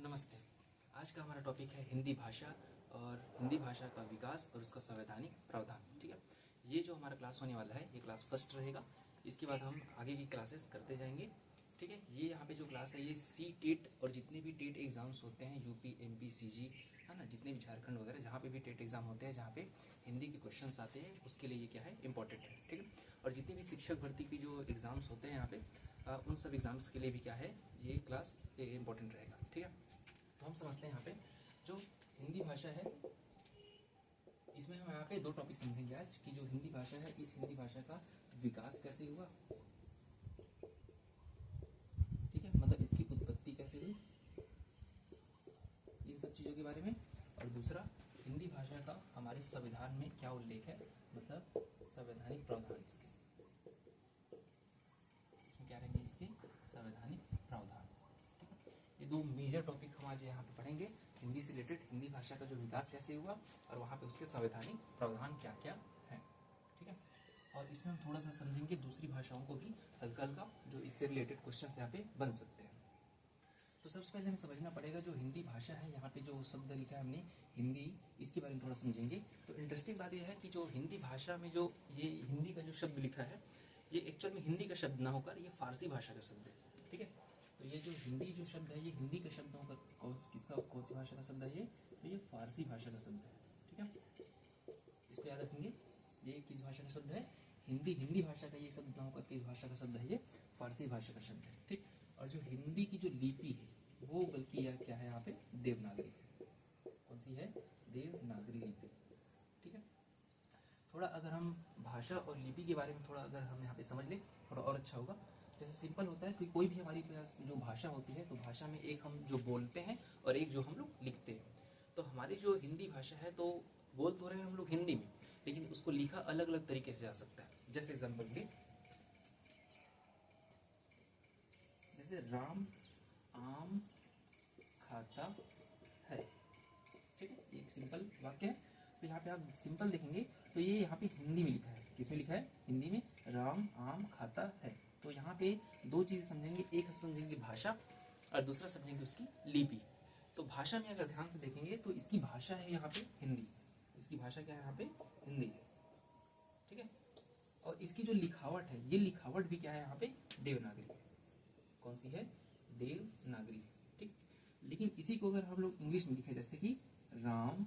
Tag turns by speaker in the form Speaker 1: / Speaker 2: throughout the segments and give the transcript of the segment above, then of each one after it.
Speaker 1: नमस्ते। आज का हमारा टॉपिक है हिंदी भाषा और हिंदी भाषा का विकास और उसका संवैधानिक प्रावधान। ठीक है, ये जो हमारा क्लास होने वाला है ये क्लास फर्स्ट रहेगा। इसके बाद हम आगे की क्लासेस करते जाएंगे। ठीक है, ये यहाँ पे जो क्लास है ये सी टेट और जितने भी टेट एग्ज़ाम्स होते हैं यूपी एमपी सीजी है ना, जितने भी झारखंड वगैरह जहाँ पे भी टेट एग्ज़ाम होते हैं जहाँ पे हिंदी के क्वेश्चंस आते हैं उसके लिए ये क्या है, इंपॉर्टेंट है। ठीक है, और जितने भी शिक्षक भर्ती की जो एग्ज़ाम्स होते हैं यहाँ पे उन सब एग्ज़ाम्स के लिए भी क्या है, ये क्लास इंपॉर्टेंट रहेगा। ठीक है, तो हम समझते हैं यहाँ पे जो हिंदी भाषा है इसमें हम यहाँ पे दो टॉपिक समझेंगे आज कि जो हिंदी भाषा है इस हिंदी भाषा का विकास कैसे हुआ। ठीक है, मतलब इसकी उत्पत्ति कैसे हुई, इन सब चीज़ों के बारे में। और दूसरा, हिंदी भाषा का हमारे संविधान में क्या उल्लेख है, मतलब संवैधानिक प्रावधान इसमें क्या रहेंगे, इसके संवैधानिक प्रावधान। ये दो मेजर टॉपिक हम आज यहाँ पे पढ़ेंगे, हिंदी से रिलेटेड हिंदी भाषा का जो विकास कैसे हुआ और वहाँ पे उसके संवैधानिक प्रावधान क्या क्या है। ठीक है, और इसमें हम थोड़ा सा समझेंगे दूसरी भाषाओं को भी हल्का हल्का, जो इससे रिलेटेड क्वेश्चन यहाँ पे बन सकते हैं। तो सबसे पहले हमें समझना पड़ेगा जो हिंदी भाषा है, यहाँ पे जो शब्द लिखा है हमने हिंदी, इसके बारे में थोड़ा समझेंगे। तो इंटरेस्टिंग बात यह है कि जो हिंदी भाषा में जो ये हिंदी का जो शब्द लिखा है ये एक्चुअल में हिंदी का शब्द ना होकर ये फारसी भाषा का शब्द है। ठीक है, तो ये जो हिंदी जो शब्द है ये हिंदी का शब्द होकर किसका, कौन सी भाषा का शब्द है ये, तो ये फारसी भाषा का शब्द है। ठीक है, इसको याद रखेंगे, ये किस भाषा का शब्द है, हिंदी। हिंदी भाषा का ये शब्द ना होकर किस भाषा का शब्द है, ये फारसी भाषा का शब्द है। ठीक, और जो हिंदी की जो लिपि है वो बल्कि यह क्या है, यहाँ पे देवनागरी है। कौन सी है, देवनागरी लिपि। ठीक है, थोड़ा अगर हम भाषा और लिपि के बारे में थोड़ा अगर हम यहाँ पे समझ लें थोड़ा और अच्छा होगा। जैसे सिंपल होता है कि कोई भी हमारी पास जो भाषा होती है तो भाषा में एक हम जो बोलते हैं और एक जो हम लोग लिखते हैं। तो हमारी जो हिंदी भाषा है तो बोल तो रहे हैं हम लोग हिंदी में, लेकिन उसको लिखा अलग अलग तरीके से आ सकता है। जैसे एग्जाम्पल के, जैसे राम आम खाता है। ठीक है, एक सिंपल वाक्य है। तो यहाँ पे आप सिंपल देखेंगे तो ये यहाँ पे हिंदी में लिखा है। किसमें लिखा है, हिंदी में, राम आम खाता है। तो यहाँ पे दो चीजें समझेंगे, एक हम समझेंगे भाषा और दूसरा समझेंगे उसकी लिपि। तो भाषा में अगर ध्यान से देखेंगे तो इसकी भाषा है यहाँ पे हिंदी, इसकी भाषा क्या है यहाँ पे, हिंदी है। ठीक है, और इसकी जो लिखावट है ये लिखावट भी क्या है यहाँ पे, देवनागरी है। कौन सी है, देवनागरी। ठीक, लेकिन इसी को अगर हम लोग इंग्लिश में लिखे, जैसे कि राम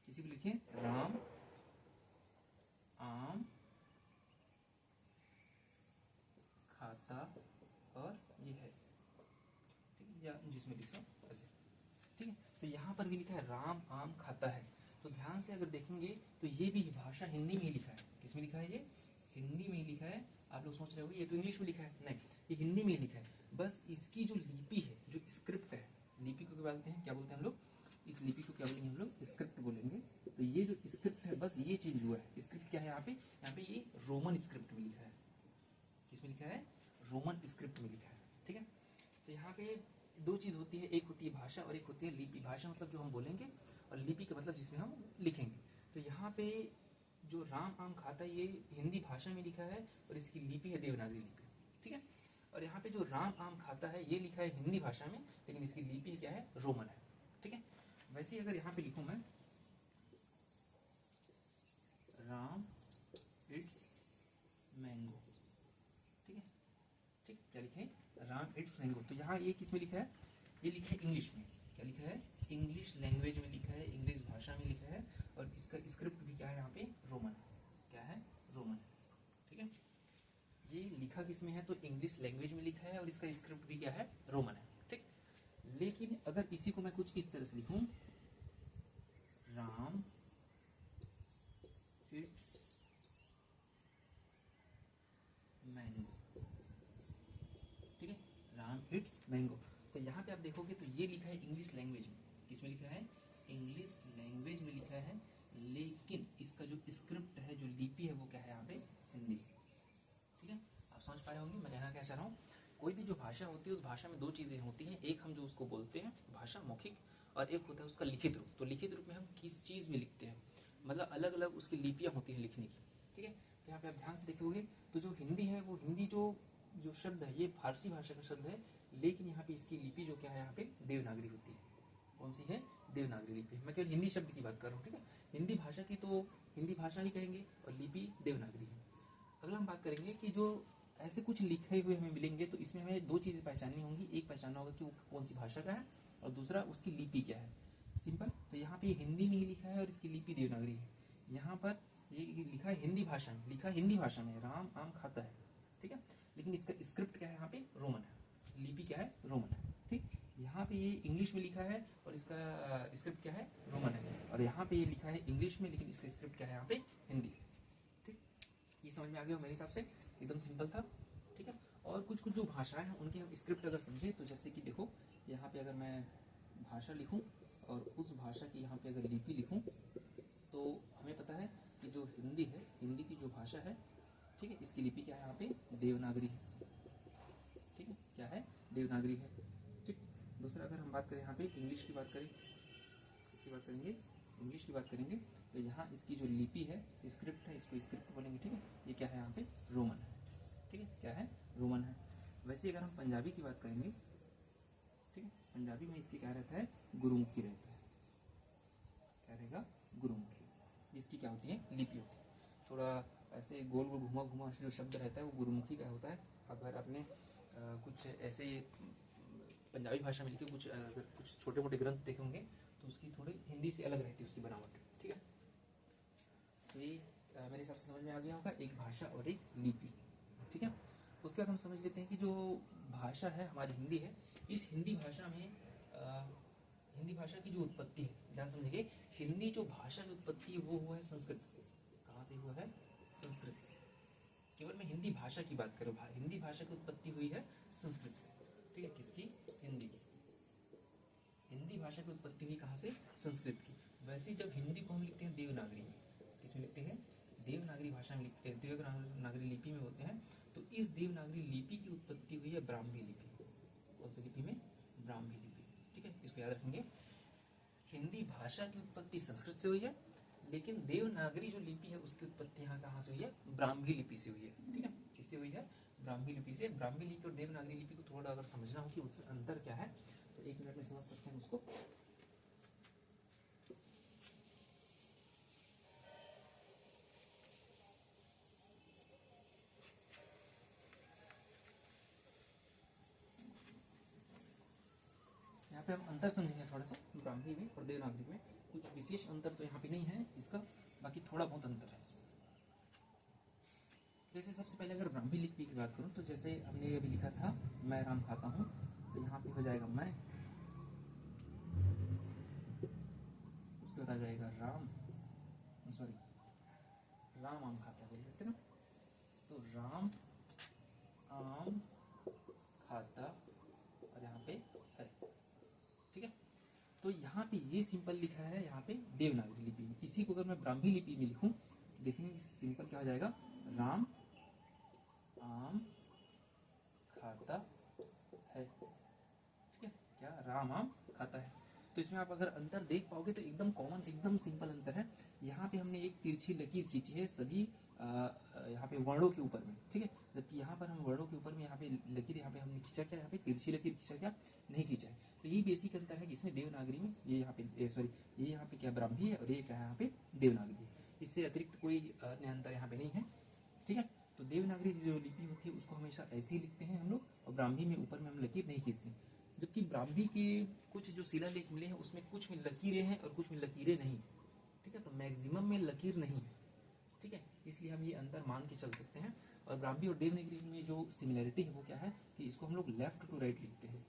Speaker 1: इसी को लिखें राम आम खाता और ये है। ठीक है, या जिसमें लिख सको ऐसे। ठीक है, तो यहाँ पर भी लिखा है राम आम खाता है। तो ध्यान से अगर देखेंगे तो ये भी भाषा हिंदी में ही लिखा है। किसमें लिखा है, ये हिंदी में ही लिखा है। आप लोग सोच रहे होंगे ये तो इंग्लिश में लिखा है, नहीं, ये हिंदी में ही लिखा है। बस इसकी जो लिपि है, जो स्क्रिप्ट है, लिपि को क्या बोलते हैं, क्या बोलते हैं हम लोग, इस लिपि को क्या बोलेंगे हम लोग, स्क्रिप्ट बोलेंगे। तो ये जो स्क्रिप्ट है बस ये चेंज हुआ है। स्क्रिप्ट क्या है यहाँ पे ये रोमन स्क्रिप्ट में लिखा है। किसमें लिखा है, रोमन स्क्रिप्ट में लिखा है। ठीक है, तो यहाँ पे दो चीज होती है, एक होती है भाषा और एक होती है लिपि। भाषा मतलब जो हम बोलेंगे और लिपि का मतलब जिसमें हम लिखेंगे। तो यहाँ पे जो राम आम खाता है ये हिंदी भाषा में लिखा है और इसकी लिपि है देवनागरी लिपि। ठीक है, और यहाँ पे जो राम आम खाता है ये लिखा है हिंदी भाषा में, लेकिन इसकी लिपि क्या है, रोमन है। ठीक है, वैसे अगर यहाँ पे लिखूं मैं राम इट्स मैंगो। ठीक है, ठीक, क्या लिखे, राम इट्स मैंगो। तो यहाँ ये किस में लिखा है, ये लिखा है इंग्लिश में। क्या लिखा है, इंग्लिश लैंग्वेज में लिखा है, इंग्लिश भाषा में लिखा है। और इसका स्क्रिप्ट भी क्या है यहाँ पे, रोमन। क्या है, रोमन। ठीक है, ये लिखा किस में है, तो इंग्लिश लैंग्वेज में लिखा है और इसका स्क्रिप्ट भी क्या है, रोमन है। ठीक, लेकिन अगर इसी को मैं कुछ इस तरह से लिखूं, राम इट्स मैंगो। ठीक है, राम इट्स मैंगो। तो यहाँ पे आप देखोगे तो ये लिखा है इंग्लिश लैंग्वेज में। किसमें लिखा है, इंग्लिश लैंग्वेज में लिखा है, लेकिन इसका जो स्क्रिप्ट है, जो लिपि है वो क्या है यहाँ पे, हिंदी। ठीक है, आप समझ पा रहे होंगे मैं कहना क्या चाह रहा हूँ। कोई भी जो भाषा होती है उस भाषा में दो चीजें होती हैं, एक हम जो उसको बोलते हैं भाषा मौखिक, और एक होता है उसका लिखित रूप। तो लिखित रूप में हम किस चीज में लिखते हैं, मतलब अलग अलग उसकी लिपियां होती हैं लिखने की। ठीक है, तो यहाँ पे आप ध्यान से देखोगे तो जो हिंदी है वो हिंदी जो जो शब्द है ये फारसी भाषा का शब्द है, लेकिन यहाँ पे इसकी लिपि जो क्या है, यहाँ पे देवनागरी होती है। कौन सी है? देवनागरी लिपि। मैं केवल हिंदी शब्द की बात कर रहा हूँ, ठीक है। हिंदी भाषा की तो हिंदी भाषा ही कहेंगे और लिपि देवनागरी है। अगला हम बात करेंगे कि जो ऐसे कुछ लिखे हुए हमें मिलेंगे तो इसमें हमें दो चीज़ें पहचाननी होंगी। एक पहचानना होगा कि वो कौन सी भाषा का है और दूसरा उसकी लिपि क्या है। सिंपल। तो यहाँ पे हिंदी में ही लिखा है और इसकी लिपि देवनागरी है। यहाँ पर ये लिखा है हिंदी भाषा में, लिखा हिंदी भाषा में, राम आम खाता है, ठीक है। लेकिन इसका स्क्रिप्ट क्या है, यहाँ पे रोमन है, लिपि क्या है, रोमन है, ठीक। यहाँ पे ये इंग्लिश में लिखा है और इसका स्क्रिप्ट क्या है, रोमन है। और यहाँ पे ये लिखा है इंग्लिश में, लेकिन इसका स्क्रिप्ट क्या है, यहाँ पे हिंदी, ठीक। ये समझ में आ गया मेरे हिसाब से, एकदम सिंपल था, ठीक है। और कुछ कुछ जो भाषाएं हैं उनकी हम स्क्रिप्ट अगर समझे तो जैसे कि देखो यहाँ पे अगर मैं भाषा लिखूं और उस भाषा की यहाँ पे अगर लिपि लिखूं तो हमें पता है कि जो हिंदी है, हिंदी की जो भाषा है, ठीक है, इसकी लिपि क्या है, यहाँ पे देवनागरी है, ठीक है, क्या है, देवनागरी है, ठीक। दूसरा अगर हम बात करें यहाँ पे इंग्लिश की बात करें, इसकी बात करेंगे, इंग्लिश की बात करेंगे तो यहाँ इसकी जो लिपि है, स्क्रिप्ट है, इसको स्क्रिप्ट बोलेंगे, ठीक है। ये क्या है, यहाँ पे रोमन है, ठीक है, क्या है, रोमन है। वैसे अगर हम पंजाबी की बात करेंगे, ठीक है, पंजाबी में इसकी क्या रहता है, गुरुमुखी रहता है, क्या रहेगा, गुरुमुखी। इसकी क्या होती है, लिपि होती है। थोड़ा ऐसे गोल गोल घुमा घुमा जो शब्द रहता है वो गुरुमुखी का होता है। अगर आपने कुछ ऐसे पंजाबी भाषा में लिखे कुछ छोटे मोटे ग्रंथ देखे होंगे तो उसकी थोड़ी हिंदी से अलग रहती है उसकी बनावट, ठीक है। तो ये मेरे हिसाब से समझ में आ गया होगा, एक भाषा और एक लिपि, ठीक है। उसके बाद हम समझ लेते हैं कि जो भाषा है हमारी हिंदी है, इस हिंदी भाषा में हिंदी भाषा की जो उत्पत्ति है, ध्यान समझिए, हिंदी जो भाषा की उत्पत्ति है वो हुआ है संस्कृत से। कहाँ से हुआ है, संस्कृत से। केवल मैं हिंदी भाषा की बात करूँ, हिंदी भाषा की उत्पत्ति हुई है संस्कृत से, ठीक है। किसकी, हिंदी की। हिंदी भाषा की उत्पत्ति हुई कहाँ से, संस्कृत की। वैसे जब हिंदी को हम लिखते हैं देवनागरी में, किसमें लिखते हैं, देवनागरी भाषा में लिखते हैं, देवनागरी लिपि में होते हैं। तो इस देवनागरी लिपि की उत्पत्ति हुई है ब्राह्मी लिपि। कौन सी लिपि में, ब्राह्मी लिपि, ठीक है। इसको याद रखेंगे, हिंदी भाषा की उत्पत्ति संस्कृत से हुई है, लेकिन देवनागरी जो लिपि है उसकी उत्पत्ति यहाँ कहाँ से हुई है, ब्राह्मी लिपि से हुई है, ठीक है। किससे हुई है, ब्राह्मी लिपि से। ब्राह्मी लिपि और देवनागरी लिपि को थोड़ा अगर समझना हो कि उसमें अंतर क्या है तो 1 मिनट में समझ सकते हैं उसको। यहाँ पे हम अंतर समझेंगे थोड़ा सा, ब्राह्मी में और देवनागरी में कुछ विशेष अंतर तो यहाँ पे नहीं है इसका, बाकी थोड़ा बहुत अंतर है इसमें। जैसे सबसे पहले अगर ब्राह्मी लिपि की बात करूँ तो जैसे हमने अभी लिखा था मैं राम खाता हूँ, तो यहाँ पे हो जाएगा मैं, उसके बाद आ जाएगा राम, सॉरी राम आम खाता है बोल देते ना, तो राम आम खाता और यहाँ पे है, ठीक है। तो यहाँ पे ये सिंपल लिखा है यहाँ पे देवनागरी लिपि में। इसी को अगर मैं ब्राह्मी लिपि में लिखूं देखेंगे सिंपल क्या हो जाएगा, राम आम खाता है, ठीक है, क्या, राम आम खाता है। तो इसमें आप अगर अंतर देख पाओगे तो एकदम कॉमन, एकदम सिंपल अंतर है। यहाँ पे हमने एक तिरछी लकीर खींची है सभी यहाँ पे वर्णों के ऊपर में, ठीक है। जबकि यहाँ पर हम वर्णों के ऊपर में यहाँ पे लकीर, यहाँ पे हमने खींचा क्या, यहाँ पे तिरछी लकीर खींचा क्या, नहीं खींचा है। तो यही बेसिक अंतर है कि इसमें देवनागरी में ये यहाँ पे सॉरी ये यहाँ पे क्या ब्राह्मी है और ये क्या है यहाँ पे देवनागरी है। इससे अतिरिक्त कोई अन्य अंतर यहाँ पे नहीं है, ठीक है। तो देवनागरी जो लिपि होती है उसको हमेशा ऐसे ही लिखते हैं हम लोग, और ब्राह्मी में ऊपर में हम लकीर नहीं खींचते। जबकि ब्राह्मी के कुछ जो शिलालेख मिले हैं उसमें कुछ में लकीरें हैं और कुछ में लकीरें नहीं, ठीक है। तो मैक्सिमम में लकीर नहीं है, ठीक है। इसलिए हम ये अंतर मान के चल सकते हैं। और ब्राह्मी और देवनागरी में जो सिमिलैरिटी है वो क्या है कि इसको हम लोग लेफ्ट टू राइट लिखते हैं।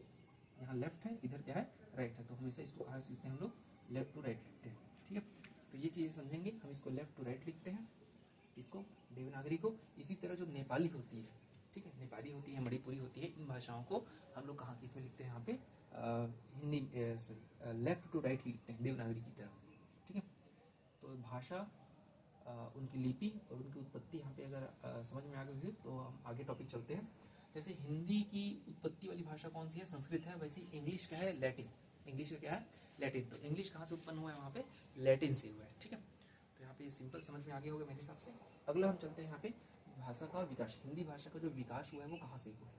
Speaker 1: यहाँ लेफ्ट है, इधर क्या है, राइट है, तो हमेशा इसको कहाँ से लिखते हैं हम लोग, लेफ्ट टू राइट लिखते हैं, ठीक है। तो ये चीज़ें समझेंगे, हम इसको लेफ्ट टू राइट लिखते हैं, इसको देवनागरी को। इसी तरह जो नेपाली होती है, ठीक है, नेपाली होती है, मणिपुरी होती है, इन भाषाओं को हम लोग कहाँ किस में लिखते हैं, यहाँ पे Hindi sorry left to right लिखते हैं देवनागरी की तरह, ठीक है। तो भाषा उनकी लिपि और उनकी उत्पत्ति यहाँ पे अगर समझ में आ गई हुई तो हम आगे टॉपिक चलते हैं। जैसे हिंदी की उत्पत्ति वाली भाषा कौन सी है, संस्कृत है। वैसे इंग्लिश का है लैटिन, इंग्लिश का क्या है, लैटिन। तो इंग्लिश कहाँ से उत्पन्न हुआ है, वहाँ पे लैटिन से हुआ है, ठीक है। तो यहाँ पे सिंपल समझ में आगे होगा मेरे हिसाब से। अगला हम चलते हैं यहाँ पे भाषा का विकास, हिंदी भाषा का जो विकास हुआ है वो कहाँ से हुआ है?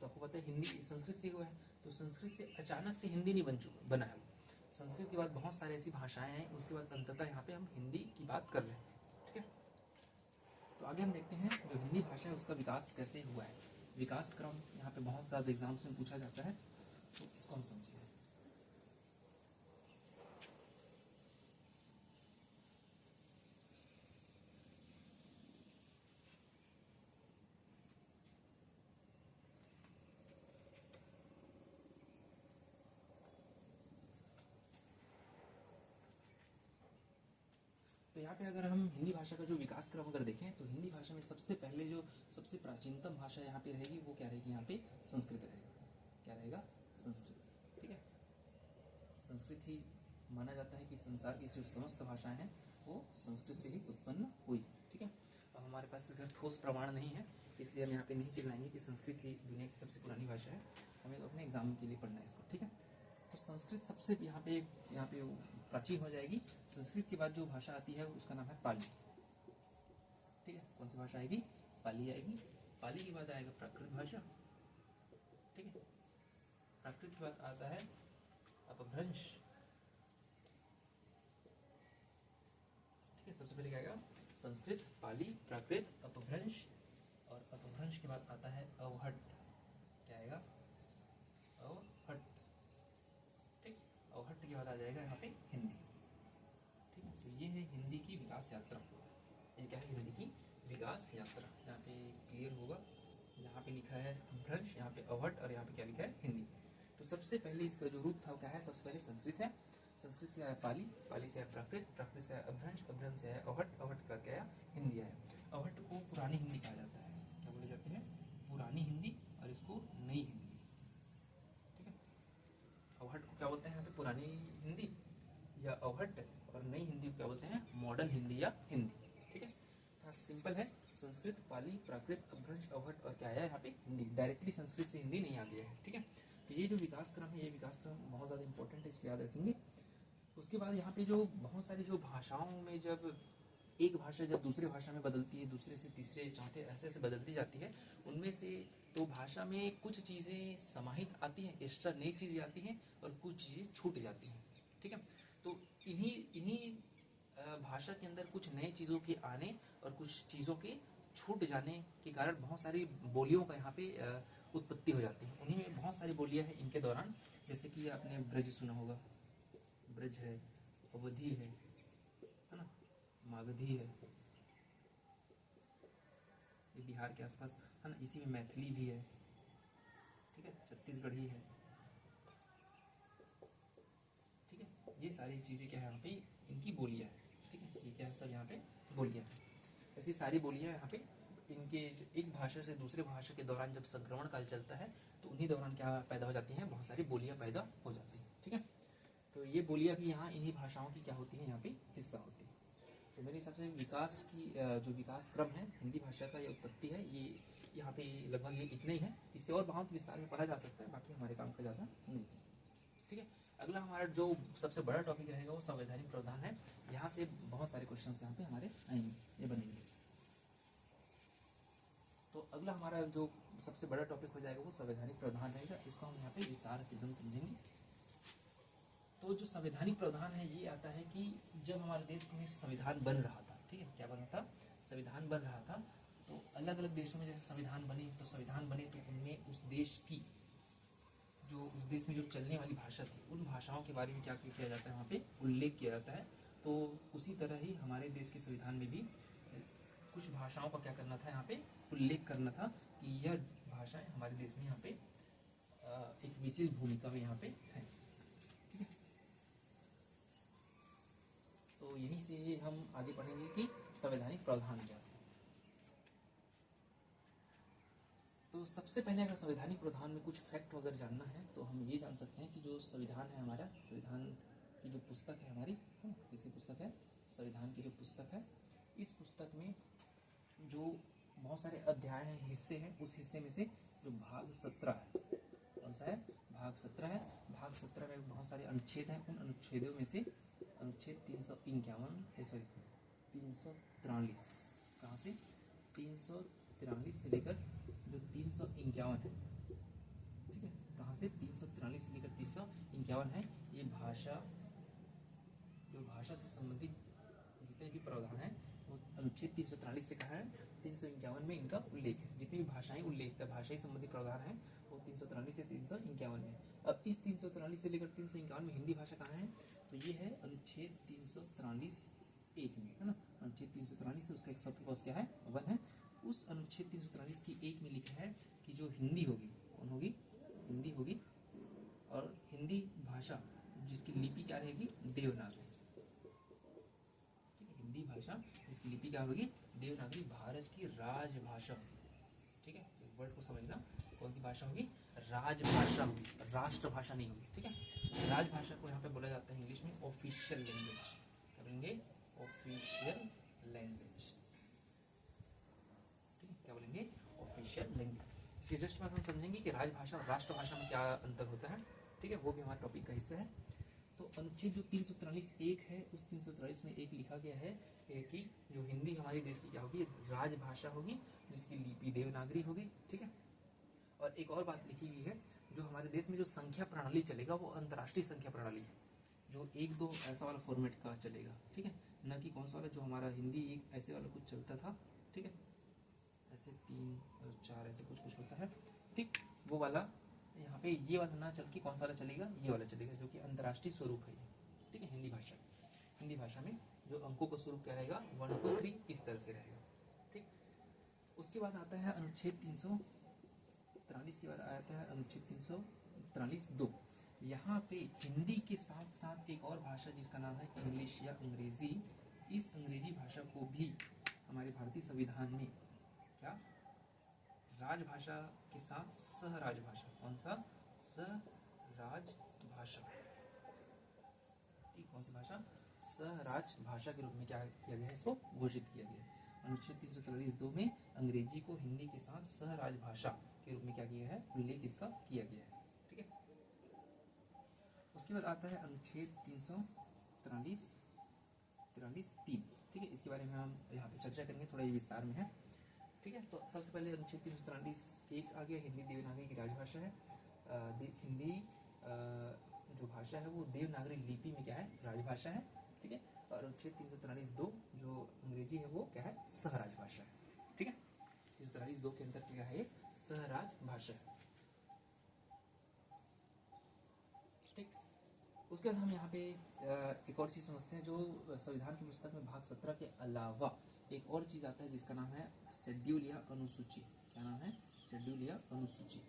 Speaker 1: तो आपको पता है हिंदी संस्कृत से हुआ है, तो संस्कृत से अचानक से हिंदी नहीं बना है। संस्कृत के बाद बहुत सारी ऐसी भाषाएं हैं, उसके बाद अंततः यहाँ पे हम हिंदी की बात कर रहे हैं। ठीक है, तो आगे हम देखते हैं जो हिंदी भाषा है उसका विकास कैसे हुआ है। विकास क्रम यहाँ पे बहुत ज़्यादा एग्जाम्स में पूछा जाता है, तो इसको हम समझेंगे। तो यहाँ पे अगर हम हिंदी भाषा का जो विकास क्रम अगर देखें तो हिंदी भाषा में सबसे पहले जो सबसे प्राचीनतम भाषा यहाँ पे रहेगी वो क्या रहेगी? यहाँ पे संस्कृत रहेगा। क्या रहेगा? संस्कृत। ठीक है, संस्कृत ही माना जाता है कि संसार की जो समस्त भाषाएं हैं वो संस्कृत से ही उत्पन्न हुई। ठीक है, अब हमारे पास अगर ठोस प्रमाण नहीं है इसलिए हम यहाँ पे नहीं चिल्लाएंगे कि संस्कृत ही दुनिया की सबसे पुरानी भाषा है, हमें तो अपने एग्जाम के लिए पढ़ना है इसको। ठीक है, तो संस्कृत सबसे यहाँ पे प्राचीन हो जाएगी। संस्कृत के बाद जो भाषा आती है उसका नाम है पाली। ठीक है, कौन सी भाषा आएगी? पाली आएगी। पाली के बाद आएगा प्राकृत भाषा। ठीक है, प्राकृत के बाद आता है अपभ्रंश। ठीक है, सबसे पहले क्या आएगा? संस्कृत, पाली, प्राकृत, अपभ्रंश, और अपभ्रंश के बाद आता है अवहट। क्या आएगा? अवहट। ठीक, अवहट के बाद आ जाएगा यहाँ पे हिंदी। ठीक है, तो ये है हिंदी की विकास यात्रा। ये क्या है? हिंदी की विकास यात्रा। यहाँ पे क्लियर होगा, यहाँ पे लिखा है अपभ्रंश, यहाँ पे अवहट, और यहाँ पे क्या लिखा है? हिंदी। तो सबसे पहले इसका जो रूप था वो क्या है? सबसे पहले संस्कृत है। संस्कृत से आया पाली, पाली से आया प्राकृत, प्राकृत से आया अपभ्रंश, अपभ्रंश से आया अवहट, अवहट का क्या आया? हिंदी आया। अवहट को पुरानी हिंदी कहा जाता है। क्या बोले जाते हैं? पुरानी हिंदी, और इसको नई हिंदी। ठीक है, अवहट को क्या बोलते हैं यहाँ पे? पुरानी हिंदी या अवहट, और नई हिंदी को क्या बोलते हैं? मॉडर्न हिंदी या हिंदी। ठीक है, थोड़ा सिंपल है। संस्कृत, पाली, प्राकृत, अपभ्रंश, अवहट, और क्या आया यहाँ पे? हिंदी। डायरेक्टली संस्कृत से हिंदी नहीं आ गया है। ठीक है, तो ये जो विकास क्रम है, ये विकास क्रम बहुत ज़्यादा इंपॉर्टेंट है, इसको याद रखेंगे। उसके बाद यहाँ पे जो बहुत सारी जो भाषाओं में जब एक भाषा जब दूसरे भाषा में बदलती है, दूसरे से तीसरे, चौथे, ऐसे ऐसे बदलती जाती है, उनमें से तो भाषा में कुछ चीज़ें समाहित आती हैं, एक्स्ट्रा नई चीज़ें आती हैं, और कुछ चीज़ें छूट जाती हैं। ठीक है, तो इन्हीं इन्हीं भाषा के अंदर कुछ नए चीज़ों के आने और कुछ चीज़ों के छूट जाने के कारण बहुत सारी बोलियों का यहाँ पे उत्पत्ति हो जाती है। उन्हीं में बहुत सारी बोलियाँ हैं इनके दौरान, जैसे कि आपने ब्रज सुना होगा, ब्रज है, अवधि है ना, मागधी है, ये बिहार के आसपास है ना, इसी में मैथिली भी है। ठीक है, छत्तीसगढ़ी है। ठीक है, ये सारी चीज़ें क्या है यहाँ पे? इनकी बोलियाँ है। ठीक है, ये क्या है? सब यहाँ पे बोलियाँ है। ऐसी सारी बोलियाँ यहाँ पे इनके एक भाषा से दूसरे भाषा के दौरान जब संक्रमण काल चलता है तो उन्हीं दौरान क्या पैदा हो जाती हैं? बहुत सारी बोलियाँ पैदा हो जाती हैं। ठीक है, तो ये बोलियाँ भी यहाँ इन्हीं भाषाओं की क्या होती है? यहाँ पे हिस्सा होती है। तो मेरे हिसाब से विकास की जो विकास क्रम है हिंदी भाषा का, ये उत्पत्ति है, ये यहाँ पे लगभग ये इतना ही है। इससे और बहुत विस्तार में पढ़ा जा सकता है, बाकी हमारे काम का ज़्यादा नहीं। ठीक है, अगला हमारा जो सबसे बड़ा टॉपिक रहेगा वो संवैधानिक प्रावधान है। यहाँ से बहुत सारे क्वेश्चन यहाँ पे हमारे आएंगे, ये बनेंगे। तो अगला हमारा जो सबसे बड़ा टॉपिक हो जाएगा वो संवैधानिक प्रावधान रहेगा। इसको हम यहाँ पे विस्तार से एकदम समझेंगे। तो जो संवैधानिक प्रावधान है ये आता है कि जब हमारे देश में संविधान बन रहा था, ठीक है, क्या बन रहा था? संविधान बन रहा था, तो अलग अलग देशों में जैसे संविधान बने, तो संविधान बने तो उनमें उस देश की जो उस देश में जो चलने वाली भाषा थी, उन भाषाओं के बारे में क्या किया जाता है? वहाँ पे उल्लेख किया जाता है। तो उसी तरह ही हमारे देश के संविधान में भी कुछ भाषाओं का क्या करना था? यहाँ पे उल्लेख करना था कि यह भाषाएं हमारे देश में यहाँ पे एक विशेष भूमिका में यहाँ पे है। ठीक है, तो यहीं से हम आगे पढ़ेंगे कि संवैधानिक प्रावधान क्या है। तो सबसे पहले अगर संवैधानिक प्रावधान में कुछ फैक्ट अगर जानना है तो हम ये जान सकते हैं कि जो संविधान है हमारा, संविधान की जो पुस्तक है हमारी, किसी पुस्तक है? संविधान की जो पुस्तक है, इस पुस्तक में जो बहुत सारे अध्याय हैं, हिस्से हैं, उस हिस्से में से जो भाग 17 है, कौन सा है? भाग 17 है। भाग 17 में बहुत सारे अनुच्छेद हैं। उन अनुच्छेदों में से अनुच्छेद 343 कहाँ से? 343 343 से लेकर जो 351 है, ठीक है, कहाँ से 343 से लेकर 351 है, ये भाषा, जो भाषा से संबंधित जितने भी प्रावधान है वो अनुच्छेद 343 से कहा है, 351 में इनका उल्लेख है। जितनी भी भाषाएं उल्लेख है, भाषाई संबंधी प्रावधान है वो 343 से 351 में। अब इस 343 से लेकर 351 में हिंदी भाषा कहाँ है, तो ये है अनुच्छेद 343 एक में, है ना। अनुच्छेद 343 से उसका एक सब क्लॉज क्या है, 1 है। उस अनुच्छेद 343 की एक में लिखा है कि जो हिंदी होगी, कौन होगी, हिंदी होगी, और हिंदी भाषा जिसकी लिपि क्या रहेगी, देवनागरी। हिंदी भाषा जिसकी लिपि क्या होगी, देवनागरी, भारत की राजभाषा होगी, ठीक है। इस वर्ड को समझना, कौन सी भाषा होगी, राजभाषा होगी, राष्ट्रभाषा नहीं होगी, ठीक है। राजभाषा को यहाँ पे बोला जाता है इंग्लिश में ऑफिशियल लैंग्वेज, क्या बोलेंगे, ऑफिशियल लैंग्वेज, ठीक है, क्या बोलेंगे, ऑफिशियल लैंग्वेज। इसके जस्ट बाद हम समझेंगे कि राजभाषा और राष्ट्रभाषा में क्या अंतर होता है, ठीक है, वो भी हमारे टॉपिक का हिस्सा है। तो अनुच्छेद जो 343 एक है, उस 343 में एक लिखा गया है कि जो हिंदी हमारे देश की क्या होगी, राजभाषा होगी, जिसकी लिपि देवनागरी होगी, ठीक है। और एक और बात लिखी गई है, जो हमारे देश में जो संख्या प्रणाली चलेगा वो अंतर्राष्ट्रीय संख्या प्रणाली है, जो 1 2 ऐसा वाला फॉर्मेट का चलेगा, ठीक है, न कि कौन सा वाला जो हमारा हिंदी एक ऐसे वाला कुछ चलता था, ठीक है, ऐसे 3 और 4 ऐसे कुछ कुछ होता है, ठीक, वो वाला यहाँ पे ये वाला ना चल के कौन सा वाला चलेगा, ये वाला चलेगा, जो कि अंतर्राष्ट्रीय स्वरूप है, ठीक है। हिंदी भाषा में जो अंकों का स्वरूप क्या रहेगा, 1 2 3 इस तरह से रहेगा, ठीक। उसके बाद आता है अनुच्छेद 343 के बाद आता है अनुच्छेद 343 2। यहाँ पे हिंदी के साथ साथ एक और भाषा जिसका नाम है इंग्लिश या अंग्रेजी, इस अंग्रेजी भाषा को भी हमारे भारतीय संविधान में क्या, राजभाषा के साथ सहराजभाषा, कौन सा, सहराजभाषा, ठीक, कौन सी भाषा, सहराजभाषा के रूप में क्या किया गया है, इसको घोषित किया गया है। अनुच्छेद 343 2 में अंग्रेजी को हिंदी के साथ सहराजभाषा के रूप में क्या किया है, उल्लेख इसका किया गया है, ठीक है। उसके बाद आता है अनुच्छेद 343 3, ठीक है, इसके बारे में हम यहाँ पे चर्चा करेंगे, थोड़ा ये विस्तार में है, ठीक है। तो सबसे पहले अनुच्छेद 343 एक आ गया, हिंदी देवनागरी की राजभाषा है। हिंदी जो भाषा है वो देवनागरी लिपि में क्या है, राजभाषा है, ठीक है। और अनुच्छेद 343 2 जो अंग्रेजी है वो क्या है, सहराजभाषा है, ठीक है। 343 2 के अंदर क्या है, सहराजभाषा है, ठीक। उसके बाद हम यहाँ पे एक और चीज समझते हैं, जो संविधान की पुस्तक में भाग 17 के अलावा एक और चीज आता है जिसका नाम है शेड्यूल या अनुसूची। क्या नाम है, शेड्यूल या अनुसूची।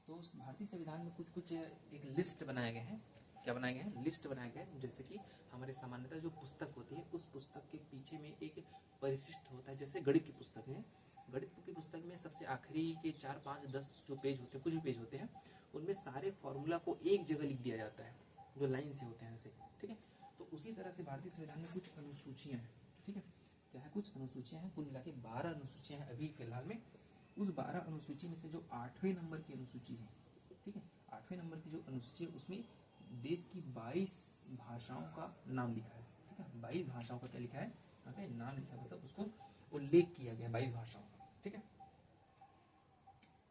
Speaker 1: तो भारतीय संविधान में कुछ एक लिस्ट बनाए गए हैं, क्या बनाए गए हैं, लिस्ट बनाए गए हैं। जैसे कि हमारे सामान्यतः जो पुस्तक होती है उस पुस्तक के पीछे में एक परिशिष्ट होता है, जैसे गणित की पुस्तक है, गणित की पुस्तक में सबसे आखिरी के 4 5 10 जो पेज होते हैं, कुछ भी पेज होते हैं, उनमें सारे फॉर्मूला को एक जगह लिख दिया जाता है, जो लाइन से होते हैं ऐसे, ठीक है। तो उसी तरह से भारतीय संविधान में कुछ अनुसूचियां हैं, ठीक है, क्या है, कुछ अनुसूचियां हैं, कुल मिला के 12 अनुसूचियां हैं अभी फिलहाल में। उस 12 अनुसूची में से जो 8वें नंबर की अनुसूची है, ठीक है, 8वें नंबर की जो अनुसूची है उसमें देश की 22 भाषाओं का नाम लिखा है, ठीक है, 22 भाषाओं का क्या लिखा है, यहाँ पे नाम लिखा है, मतलब उसको उल्लेख किया गया 22 भाषाओं का, ठीक है।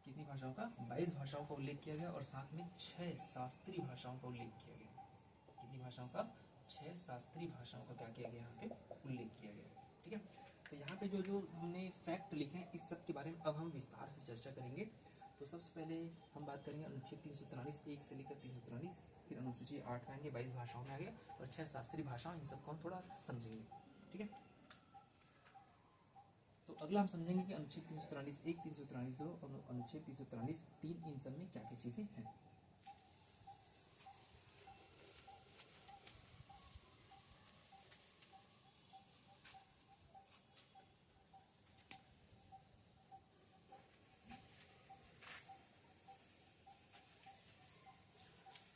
Speaker 1: कितनी भाषाओं का, 22 भाषाओं का उल्लेख किया गया, और साथ में 6 शास्त्रीय भाषाओं का उल्लेख किया गया। कितनी भाषाओं का, 6 शास्त्रीय भाषाओं का क्या किया गया, यहाँ पे उल्लेख किया गया, ठीक है। तो यहाँ पे जो हमने फैक्ट लिखे हैं इस सब के बारे में अब हम विस्तार से चर्चा करेंगे। तो सबसे पहले हम बात करेंगे अनुच्छेद 343 1 से लेकर 343, फिर अनुसूची 8 में आएंगे, 22 भाषाओं में आगे, और 6 शास्त्रीय भाषाओं, इन सबको हम थोड़ा समझेंगे, ठीक है। तो अगला हम समझेंगे कि अनुच्छेद 343 1 343 2 और अनुच्छेद 343 3 इन सब में क्या क्या चीजें हैं।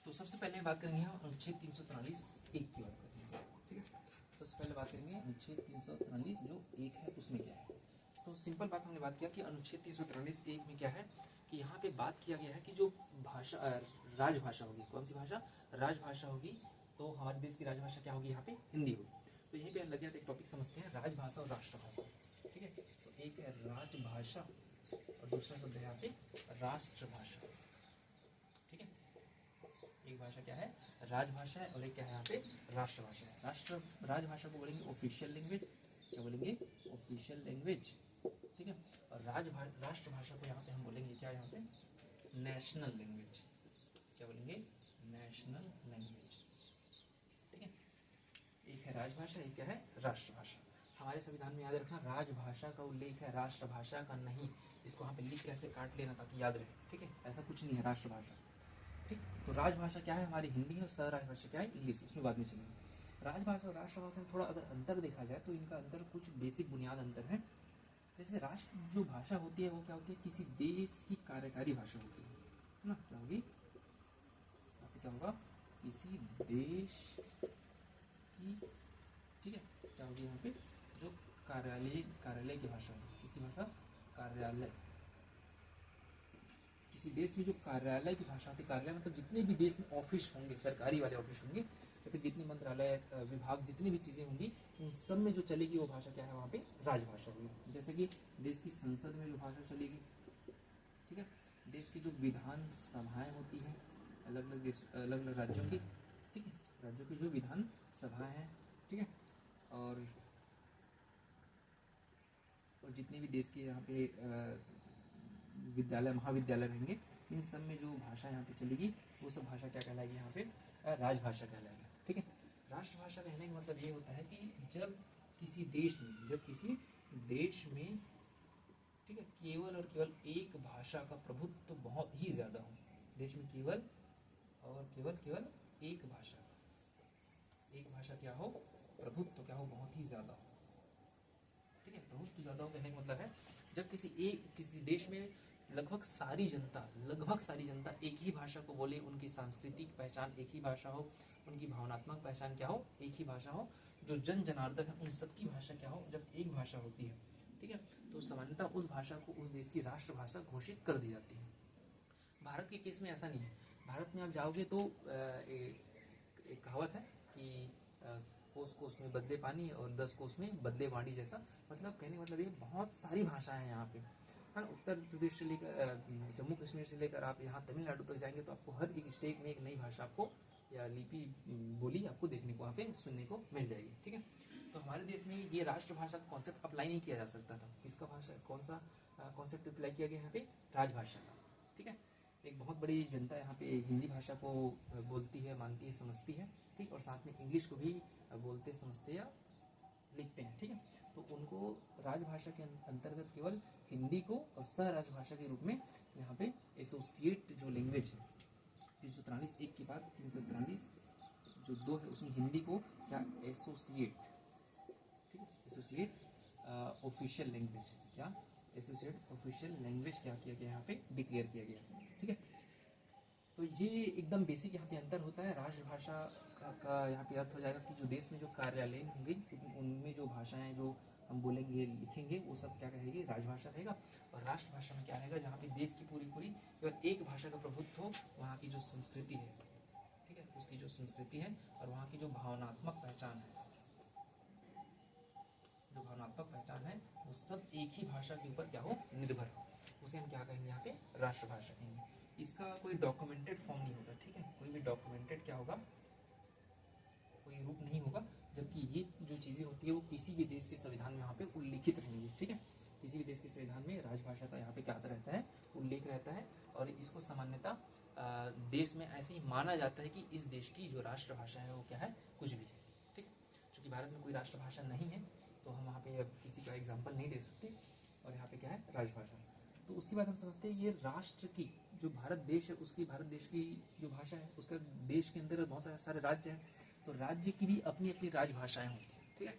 Speaker 1: तो सबसे पहले बात करेंगे हम अनुच्छेद 343 1 की बात करेंगे, ठीक है। सबसे पहले बात करेंगे अनुच्छेद 343 जो 1 है उसमें क्या है। तो सिंपल बात हमने बात किया कि अनुच्छेद 343 1 में क्या है कि यहाँ पे बात किया गया है कि जो भाषा राजभाषा होगी, कौन सी भाषा, राजभाषा होगी, तो हमारे देश की राजभाषा क्या होगी, यहाँ पे हिंदी होगी। तो यहीं पे लग गया एक टॉपिक समझते हैं, राजभाषा और राष्ट्रभाषा, ठीक है। तो एक है राजभाषा और दूसरा शब्द है यहाँ पे राष्ट्रभाषा। ठीक है, एक भाषा क्या है राजभाषा है और एक क्या है यहाँ पे राष्ट्रभाषा है। राजभाषा को बोलेंगे ऑफिशियल लैंग्वेज, क्या बोलेंगे ऑफिशियल लैंग्वेज। ठीक है, और राष्ट्रभाषा को यहाँ पे हम बोलेंगे क्या यहाँ पे नेशनल लैंग्वेज, क्या बोलेंगे नेशनल लैंग्वेज। ठीक है, एक है राजभाषा एक क्या है राष्ट्रभाषा। हमारे संविधान में याद रखना राजभाषा का उल्लेख है, राष्ट्रभाषा का नहीं। इसको यहाँ पे लिख के ऐसे काट लेना ताकि याद रहे। ठीक है, ऐसा कुछ नहीं है राष्ट्रभाषा। ठीक, तो राजभाषा क्या है हमारी हिंदी है और सहराजभाषा क्या है इंग्लिश, उसमें बाद में चलेंगे। राजभाषा और राष्ट्रभाषा में थोड़ा अगर अंतर देखा जाए तो इनका अंतर कुछ बेसिक बुनियाद अंतर है। जैसे राष्ट्र जो भाषा होती है वो क्या होती है किसी देश की कार्यकारी भाषा होती है ना, क्या होगी क्या होगा किसी देश की, ठीक है, क्या होगी यहाँ पे जो कार्यालय की भाषा है, किसकी भाषा कार्यालय, किसी देश में जो कार्यालय की भाषा होती है, कार्यालय मतलब जितने भी देश में ऑफिस होंगे सरकारी वाले ऑफिस होंगे या फिर जितने मंत्रालय विभाग जितनी भी चीजें होंगी उन सब में जो चलेगी वो भाषा क्या है वहाँ पे राजभाषा होगी। जैसे कि देश की संसद में जो भाषा चलेगी, ठीक है, देश की जो विधान सभाएं होती हैं अलग अलग राज्यों की, ठीक है, राज्यों की जो विधान सभाएं हैं, ठीक है, और जितने भी देश के यहाँ पे विद्यालय महाविद्यालय रहेंगे इन सब में जो भाषा यहाँ पे चलेगी वो सब भाषा क्या कहलाएगी यहाँ पे राजभाषा कहलाएगी। ठीक है, राष्ट्रभाषा कहने का मतलब ये होता है कि जब किसी देश में ठीक है केवल और केवल एक भाषा का प्रभुत्व तो बहुत ही ज्यादा हो, देश में केवल एक भाषा क्या हो प्रभुत्व क्या हो बहुत ही ज्यादा हो। ठीक है, प्रभुत्व ज्यादा हो कहने का मतलब है जब किसी देश में लगभग सारी जनता एक ही भाषा को बोले, उनकी सांस्कृतिक पहचान एक ही भाषा हो, उनकी भावनात्मक पहचान क्या हो एक ही भाषा हो, जो जन जनार्दन है उन सबकी भाषा क्या हो जब एक भाषा होती है। ठीक है, तो सामान्यतः उस भाषा को उस देश की राष्ट्रभाषा घोषित कर दी जाती है। भारत के केस में ऐसा नहीं है। भारत में आप जाओगे तो एक कहावत है कि कोस में बदले पानी और 10 कोस में बदले वाणी जैसा, मतलब कहने का मतलब ये बहुत सारी भाषाएं हैं यहाँ पे है ना। उत्तर प्रदेश से लेकर जम्मू कश्मीर से लेकर आप यहाँ तमिलनाडु तक जाएंगे तो आपको हर एक स्टेट में एक नई भाषा आपको या लिपि बोली आपको देखने को वहाँ पे सुनने को मिल जाएगी। ठीक है, तो हमारे देश में ये राष्ट्रभाषा का कॉन्सेप्ट अप्लाई नहीं किया जा सकता था। किसका भाषा कौन सा कॉन्सेप्ट अप्लाई किया गया यहाँ पे राजभाषा का। ठीक है, एक बहुत बड़ी जनता यहाँ पे हिंदी भाषा को बोलती है, मानती है, समझती है। ठीक, और साथ में इंग्लिश को भी बोलते समझते या लिखते हैं। ठीक है, तो उनको राजभाषा के अंतर्गत केवल हिंदी को और सह राजभाषा के रूप में यहाँ पे एसोसिएट जो लैंग्वेज है 343 एक के बाद 343 जो 2 है उसमें हिंदी को क्या एसोसिएट, ठीक है, एसोसिएट ऑफिशियल लैंग्वेज, क्या एसोसिएट ऑफिशियल लैंग्वेज क्या किया गया यहाँ पे डिक्लेयर किया गया। ठीक है, तो ये एकदम बेसिक यहाँ पे अंतर होता है। राष्ट्रभाषा का यहाँ पे अर्थ हो जाएगा कि जो देश में जो कार्यालय होंगे उनमें जो भाषाएं जो हम बोलेंगे लिखेंगे वो सब क्या कहेगी राजभाषा रहेगा। और राष्ट्रभाषा में क्या रहेगा जहाँ पे देश की पूरी केवल एक भाषा का प्रभुत्व हो, वहाँ की जो संस्कृति है, ठीक है, उसकी जो संस्कृति है और वहाँ की जो भावनात्मक पहचान है वो सब एक ही भाषा के ऊपर क्या हो निर्भर हो, उसे हम क्या कहेंगे यहाँ पे राष्ट्रभाषा कहेंगे। इसका कोई डॉक्यूमेंटेड फॉर्म नहीं होगा। ठीक है, कोई भी डॉक्यूमेंटेड क्या होगा कोई रूप नहीं होगा, जबकि ये जो चीजें होती है वो किसी भी देश के संविधान में यहाँ पे उल्लिखित रहेंगी। ठीक है, किसी भी देश के संविधान में राजभाषा का यहाँ पे क्या रहता है उल्लेख रहता है और इसको सामान्यतः देश में ऐसे ही माना जाता है कि इस देश की जो राष्ट्रभाषा है वो क्या है कुछ भी है। ठीक, चूंकि भारत में कोई राष्ट्रभाषा नहीं है तो हम वहाँ पे किसी का एग्जाम्पल नहीं दे सकते और यहाँ पे क्या है राजभाषा। तो उसके बाद हम समझते हैं ये राष्ट्र की जो भारत देश है उसकी भारत देश की जो भाषा है उसका देश के अंदर बहुत सारे राज्य हैं, तो राज्य की भी अपनी अपनी राजभाषाएं होती हैं। ठीक है,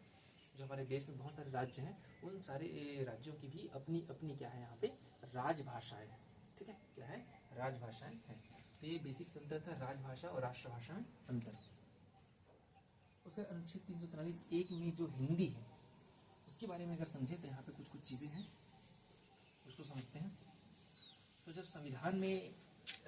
Speaker 1: जो हमारे देश में बहुत सारे राज्य हैं उन सारे राज्यों की भी अपनी अपनी क्या है यहाँ पे राजभाषाएं हैं। ठीक है, क्या है राजभाषाएं हैं। तो ये बेसिक अंतर था राजभाषा और राष्ट्रभाषा में अंतर। उसका अनुच्छेद 343(1) में जो हिंदी है उसके बारे में अगर समझे तो यहाँ पे कुछ चीजें हैं उसको समझते हैं। तो जब संविधान में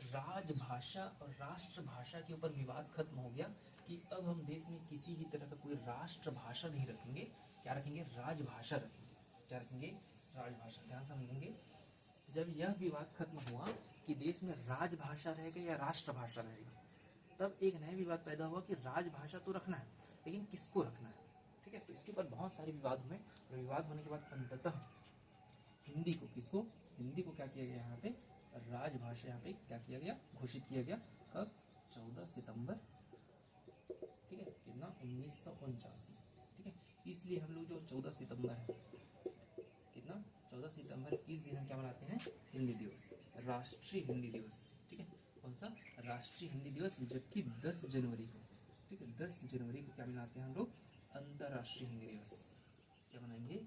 Speaker 1: राजभाषा और राष्ट्रभाषा के ऊपर विवाद खत्म हो गया कि अब हम देश में किसी भी तरह का कोई राष्ट्रभाषा नहीं रखेंगे, क्या रखेंगे राजभाषा रखेंगे। क्या रखेंगे राजभाषा, ध्यान समझेंगे। जब यह विवाद खत्म हुआ कि देश में राजभाषा रहेगा या राष्ट्रभाषा रहेगा, तब एक नया विवाद पैदा हुआ कि राजभाषा तो रखना है, लेकिन किसको रखना है। ठीक है, तो इसके ऊपर बहुत सारे विवाद हुए, और विवाद होने के बाद अंततः हिंदी को क्या किया गया, यहाँ पे राजभाषा यहाँ पे क्या किया गया, घोषित किया गया। कब? 14 सितंबर, ठीक है, कितना, 1949 में। ठीक है, इसलिए हम लोग जो 14 सितंबर है, कितना, 14 सितंबर, इस दिन हम क्या मनाते हैं, हिंदी दिवस, राष्ट्रीय हिंदी दिवस। ठीक है, कौन सा, राष्ट्रीय हिंदी दिवस। जबकि 10 जनवरी को, ठीक है, 10 जनवरी को क्या मनाते हैं हम लोग, अंतर्राष्ट्रीय हिंदी दिवस। क्या मनाएंगे,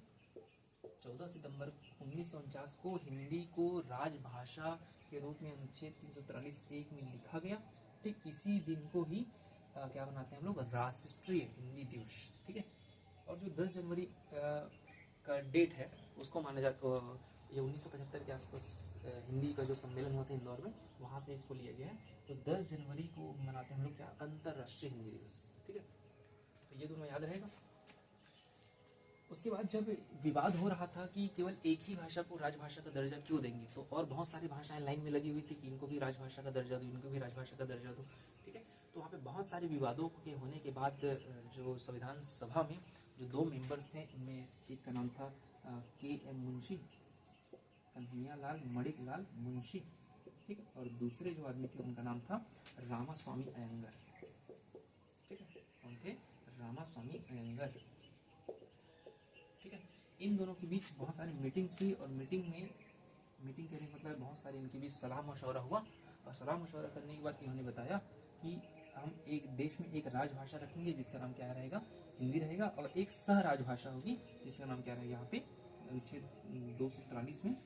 Speaker 1: 14 सितंबर 1949 को हिंदी को राजभाषा के रूप में अनुच्छेद 343(1) में लिखा गया। ठीक इसी दिन को ही क्या बनाते हैं हम लोग, राष्ट्रीय हिंदी दिवस। ठीक है, और जो 10 जनवरी का डेट है उसको माना जाता, ये 1975 के आसपास हिंदी का जो सम्मेलन हुआ था इंदौर में, वहाँ से इसको लिया गया है। तो 10 जनवरी को मनाते हैं हम लोग क्या, अंतर्राष्ट्रीय हिंदी दिवस। ठीक है, तो ये दोनों याद रहेगा। उसके बाद जब विवाद हो रहा था कि केवल एक ही भाषा को राजभाषा का दर्जा क्यों देंगे, तो और बहुत सारी भाषाएं लाइन में लगी हुई थी कि इनको भी राजभाषा का दर्जा दो, इनको भी राजभाषा का दर्जा दो। ठीक है, तो वहाँ पे बहुत सारे विवादों के होने के बाद जो संविधान सभा में जो 2 मेंबर्स थे, उनमें एक का नाम था KM मुंशी, कन्हैया लाल मणिक लाल मुंशी। ठीक है, और दूसरे जो आदमी थे उनका नाम था रामास्वामी अयंगर। ठीक है, कौन थे, रामास्वामी अयंगर। ठीक है, इन दोनों के बीच बहुत सारी मीटिंग्स हुई, और मीटिंग करने का मतलब बहुत सारे इनके बीच सलाह मशवरा हुआ, और सलाह मशवरा करने के बाद इन्होंने बताया कि हम एक देश में एक राजभाषा रखेंगे जिसका नाम क्या रहेगा, हिंदी रहेगा, और एक सह राजभाषा होगी जिसका नाम क्या रहेगा, यहाँ पे अनुच्छेद 243 में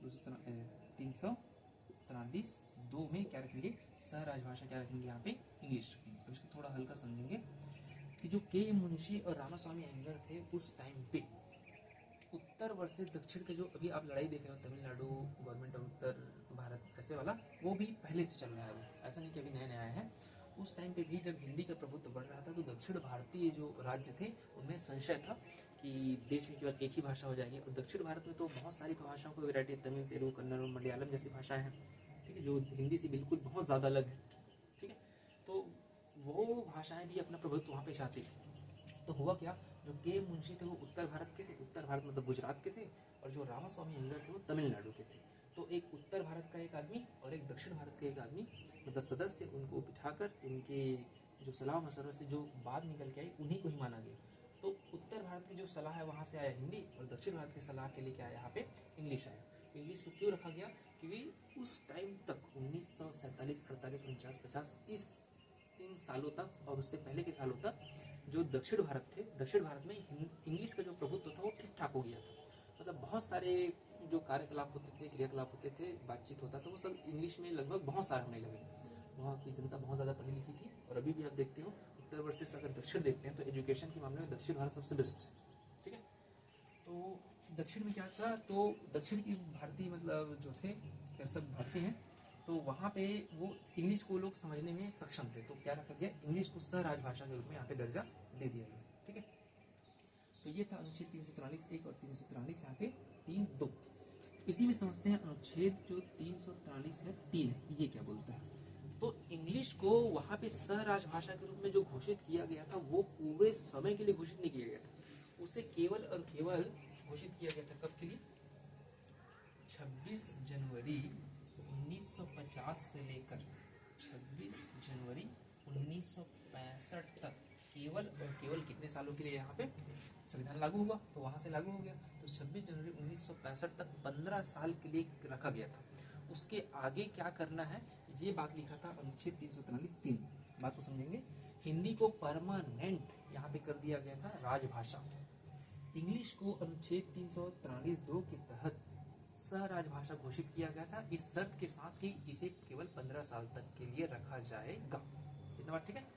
Speaker 1: 343(2) में क्या रखेंगे, सह राजभाषा क्या रखेंगे, यहाँ पे इंग्लिश रखेंगे। तो इसको थोड़ा हल्का समझेंगे कि जो KM मुंशी और रामास्वामी अयंगर थे, उस टाइम पे उत्तर वर्सेस दक्षिण के जो अभी आप लड़ाई देख रहे हो, तमिलनाडु गवर्नमेंट और उत्तर भारत ऐसे वाला, वो भी पहले से चल रहा है, वो ऐसा नहीं कि अभी नया नया आया है। उस टाइम पे भी जब हिंदी का प्रभुत्व बढ़ रहा था, तो दक्षिण भारतीय जो राज्य थे उनमें संशय था कि देश में केवल एक ही भाषा हो जाएगी, और दक्षिण भारत में तो बहुत सारी भाषाओं की वैरायटी, तमिल, तेलुगु, कन्नड़ और मलयालम जैसी भाषाएं हैं। ठीक है, जो हिंदी से बिल्कुल बहुत ज़्यादा अलग है। ठीक है, तो वो भाषाएं भी अपना प्रभुत्व वहाँ पे चाहती थी। तो हुआ क्या, जो KM मुंशी थे वो उत्तर भारत के थे, उत्तर भारत मतलब गुजरात के थे, और जो रामास्वामी अयंगर थे वो तमिलनाडु के थे। तो एक उत्तर भारत का एक आदमी और एक दक्षिण भारत का एक आदमी, मतलब सदस्य, उनको बिठाकर इनके जो सलाह मशवरे से जो बात निकल के आई उन्हीं को ही माना गया। तो उत्तर भारत की जो सलाह है वहाँ से आया हिंदी, और दक्षिण भारत की सलाह के लिए क्या आया, यहाँ पे इंग्लिश आया। इंग्लिश को क्यों रखा गया, क्योंकि उस टाइम तक 1947, 48, 49, 50 इन सालों तक और उससे पहले के सालों तक जो दक्षिण भारत में इंग्लिश का जो प्रभुत्व था वो ठीक ठाक हो गया था। मतलब बहुत सारे जो कार्यकलाप होते थे, क्रियाकलाप होते थे, बातचीत होता था, वो सब इंग्लिश में लगभग बहुत सारे होने लगे। वहाँ की जनता बहुत ज़्यादा पढ़ी लिखी थी, और अभी भी आप देखते हो उत्तर वर्सेस अगर दक्षिण देखते हैं तो एजुकेशन के मामले में दक्षिण भारत सबसे बेस्ट है। ठीक है, तो दक्षिण में क्या था, तो दक्षिण की भारतीय मतलब जो थे, खैर सब भारतीय हैं, तो वहाँ पे वो इंग्लिश को लोग समझने में सक्षम थे, तो क्या रखा गया, इंग्लिश को सह राजभाषा के रूप में यहाँ पे दर्जा दे दिया गया। ठीक है, तो ये था अनुच्छेद 343(1) और 343 यहाँ पे 3(2). इसी में समझते हैं अनुच्छेद जो 343 है 3, ये क्या बोलता है। तो इंग्लिश को वहाँ पे सह राजभाषा के रूप में जो घोषित किया गया था, वो पूरे समय के लिए घोषित नहीं किया गया था, उसे केवल और केवल घोषित किया गया था कब के लिए, 26 जनवरी 1950 से लेकर 26 जनवरी 1965 तक, केवल और केवल कितने सालों के लिए यहाँ पे संविधान लागू हुआ, तो वहाँ से लागू हो गया। तो 26 जनवरी 1965 तक 15 साल के लिए रखा गया था। उसके आगे क्या करना है, ये बात लिखा था अनुच्छेद 343(3). बात को समझेंगे। हिंदी को परमानेंट यहाँ पे कर दिया गया था राजभाषा। इंग्लिश को अनुच्छेद 343(2) के तहत सह राजभाषा घोषित किया गया था, इस शर्त के साथ कि इसे केवल 15 साल तक के लिए रखा जाएगा। इतना बात ठीक है।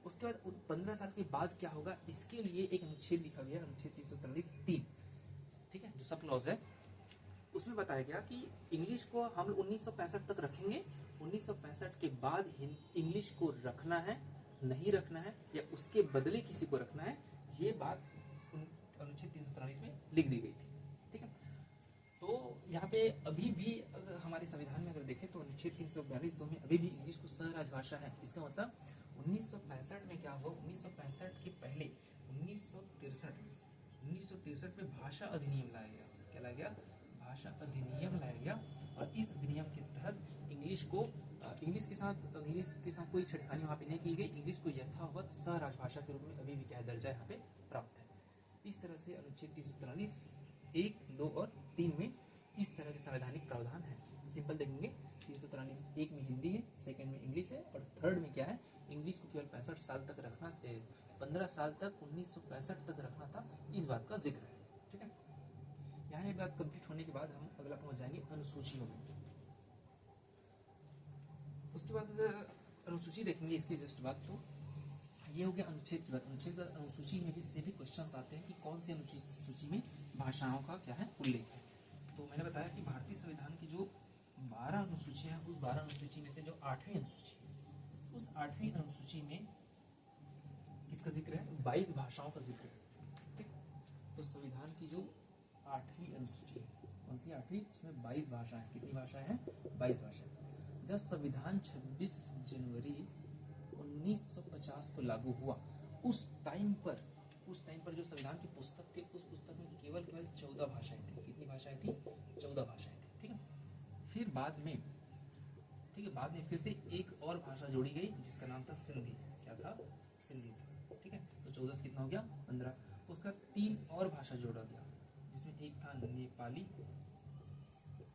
Speaker 1: उसके बाद 15 साल के बाद क्या होगा, इसके लिए एक अनुच्छेद लिखा गया, अनुच्छेद 343(3). ठीक है, जो सब क्लॉज है उसमें बताया गया कि इंग्लिश को हम 1965 तक रखेंगे, 1965 के बाद इंग्लिश को रखना है, नहीं रखना है, या उसके बदले किसी को रखना है, ये बात अनुच्छेद 343 में लिख दी गई थी। ठीक है, तो यहाँ पे अभी भी अगर हमारे संविधान में अगर देखें तो अनुच्छेद 342(2) में अभी भी इंग्लिश को सहराजभाषा है। इसका मतलब 1965 में क्या हुआ, 1965 के पहले 1963 में भाषा अधिनियम लाया गया। क्या लाया गया? भाषा अधिनियम लाया गया। और इस अधिनियम के तहत इंग्लिश के साथ कोई छेड़खानी वहाँ पे नहीं की गई। इंग्लिश को यथावत सहराजभाषा के रूप में अभी भी क्या दर्जा यहाँ पे प्राप्त है। इस तरह से अनुच्छेद 343 1, 2 और 3 में इस तरह के संवैधानिक प्रावधान है। सिंपल देखेंगे, 343 1 में हिंदी है, सेकंड में इंग्लिश है और थर्ड में क्या है, इंग्लिश को केवल 65 साल तक रखना, 15 साल तक 1965 तक रखना था, इस बात का जिक्र है। ठीक है, यहाँ ये बात कंप्लीट होने के बाद हम अगला पहुंच जाएंगे अनुसूचियों में। उसके बाद अनुसूची देखेंगे इसकी जस्ट बात। तो ये हो गया अनुच्छेद की बात। अनुच्छेद अनुसूची में भी से भी क्वेश्चंस आते हैं कि कौन सी अनुसूची में भाषाओं का क्या है उल्लेख है। तो मैंने बताया कि भारतीय संविधान की जो 12 अनुसूचियां हैं, उस 12 अनुसूची में से जो 8वीं अनुसूची है, उस 8वीं अनुसूची में किसका जिक्र है? 22 भाषाओं का जिक्र है। ठीक, तो संविधान की जो 8वीं अनुसूची है, कौन सी 8वीं? उसमें 22 भाषाएं। कितनी भाषाएं हैं? 22 भाषाएं। जब संविधान 26 जनवरी 1950 को लागू हुआ, उस टाइम पर जो संविधान की पुस्तक थी, उस पुस्तक में केवल 14 भाषाएं थी। कितनी भाषाएं थी? 14 भाषाएं थी। ठीक है, फिर बाद में फिर से एक और भाषा जोड़ी गई जिसका नाम था सिंधी। क्या था? सिंधी था। ठीक है, तो 14 से कितना हो गया? 15। उसका 3 और भाषा जोड़ा गया, जिसमें एक था नेपाली,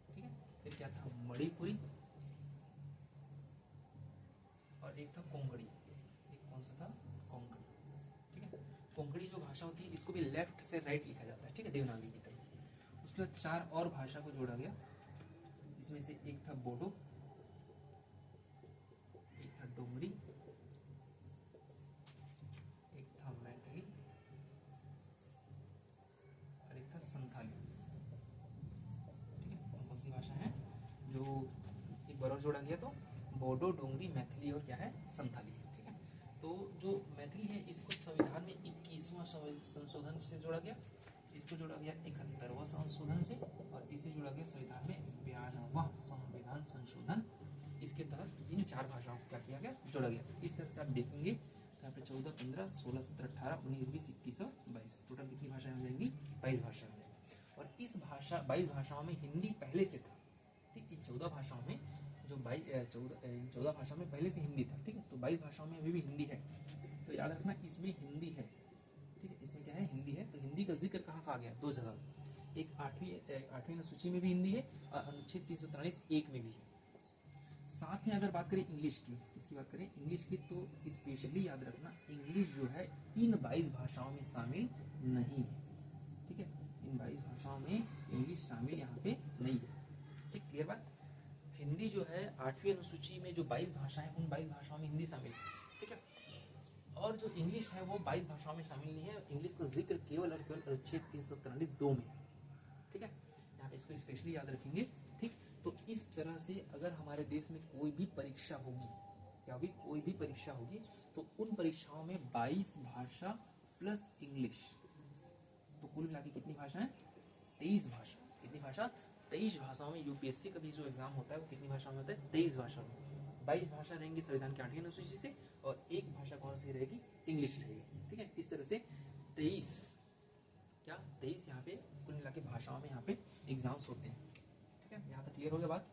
Speaker 1: ठीक है, फिर क्या था? मणिपुरी, और एक था कोंकणी। एक कौन सा था? कोंकणी। ठीक है, कोंकणी जो भाषा होती है, इसको भी लेफ्ट से राइट लिखा जाता है। ठीक है, देवनागरी की तरह। उसके बाद 4 और भाषा को जोड़ा गया, इसमें से एक था बोडो, एक था डोगरी, एक था मैथिली और एक था संथाली। ठीक है, कौन सी भाषा है जो एक बार और जोड़ा गया? तो बोडो, डोंगरी, मैथिली और क्या है? संथाली। ठीक है, तो जो मैथिली है इसको संविधान में 21वां संशोधन से जोड़ा गया, इसको जोड़ा गया 71वां संशोधन से, और इसे जोड़ा गया संविधान में 92वां संविधान संशोधन। इसके तहत इन 4 भाषाओं को क्या किया गया? जोड़ा गया। इस तरह से आप देखेंगे तो यहाँ पे 14, 15, 16, 17, 18, 19, 20, 21 और 22, टोटल कितनी भाषाएं हो जाएंगी? 22 भाषाएं हो जाएंगी। और इस 22 भाषाओं में हिंदी पहले से था। ठीक, 14 भाषाओं में जो 14 भाषाओं में पहले से हिंदी था। ठीक है, तो 22 भाषाओं में अभी भी हिंदी है। तो याद रखना, इसमें हिंदी है। ठीक है, इसमें क्या है? हिंदी है। तो हिंदी का जिक्र कहाँ आ गया? 2 जगह। एक 8वीं अनुसूची में भी हिंदी है और अनुच्छेद 343 1 में भी है। साथ में अगर बात करें इंग्लिश की, इसकी बात करें इंग्लिश की, तो स्पेशली याद रखना, इंग्लिश जो है इन 22 भाषाओं में शामिल नहीं है। ठीक है, इन 22 भाषाओं में इंग्लिश शामिल यहाँ पे नहीं है। ठीक, क्लियर बात? हिंदी जो है 8वीं अनुसूची में जो 22 भाषाएं, उन 22 भाषाओं में हिंदी शामिल है। ठीक है, और जो इंग्लिश है वो 22 भाषाओं में शामिल नहीं है। इंग्लिश का जिक्र केवल और केवल अनुच्छेद 343(2) में है। ठीक है, यहाँ पे इसको स्पेशली याद रखेंगे। ठीक, तो इस तरह से अगर हमारे देश में कोई भी परीक्षा होगी, क्या होगी? कोई भी परीक्षा होगी, तो उन परीक्षाओं में 22 भाषा प्लस इंग्लिश, तो कुल मिला के कितनी भाषा है? 23 भाषा। कितनी भाषा? 23 भाषाओं में यूपीएससी का भी जो एग्जाम होता है वो कितनी भाषा में होता है? 23 भाषा में। 22 भाषा रहेंगी संविधान की 8वीं अनुसूची से, और एक भाषा कौन सी रहेगी? इंग्लिश रहेगी। ठीक है, इस तरह से 23 यहाँ पे कुल मिला के भाषाओं में यहाँ पे एग्जाम्स होते हैं। ठीक है, यहाँ तक क्लियर हो गया बात?